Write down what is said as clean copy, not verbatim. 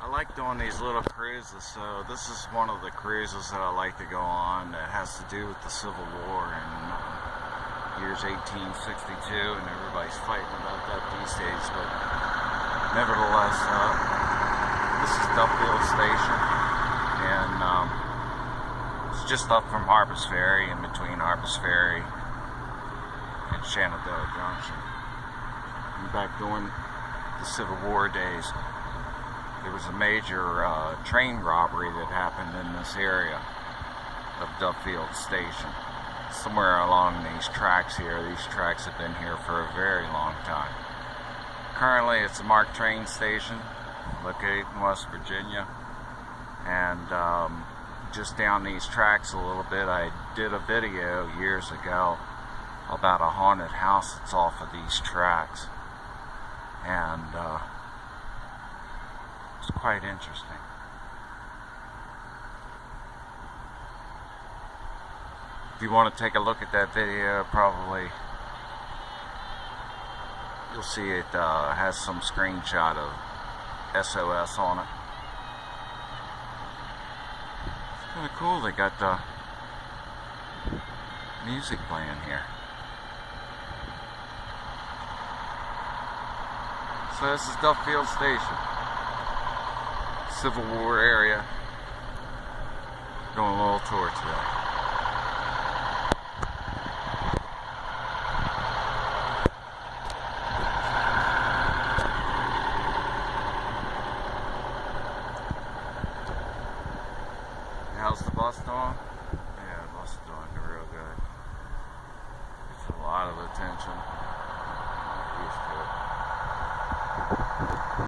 I like doing these little cruises, so this is one of the cruises that I like to go on that has to do with the Civil War in years 1862, and everybody's fighting about that these days, but nevertheless, this is Duffield Station, and it's just up from Harper's Ferry, in between Harper's Ferry and Shenandoah Junction. And back during the Civil War days, there was a major train robbery that happened in this area of Duffield Station. Somewhere along these tracks here. These tracks have been here for a very long time. Currently it's a MARC train station located in West Virginia, and just down these tracks a little bit, I did a video years ago about a haunted house that's off of these tracks, and it's quite interesting. If you want to take a look at that video, probably you'll see it has some screenshot of SOS on it. It's kind of cool. They got music playing here. So this is Duffield Station, Civil War area. Doing a little tour today.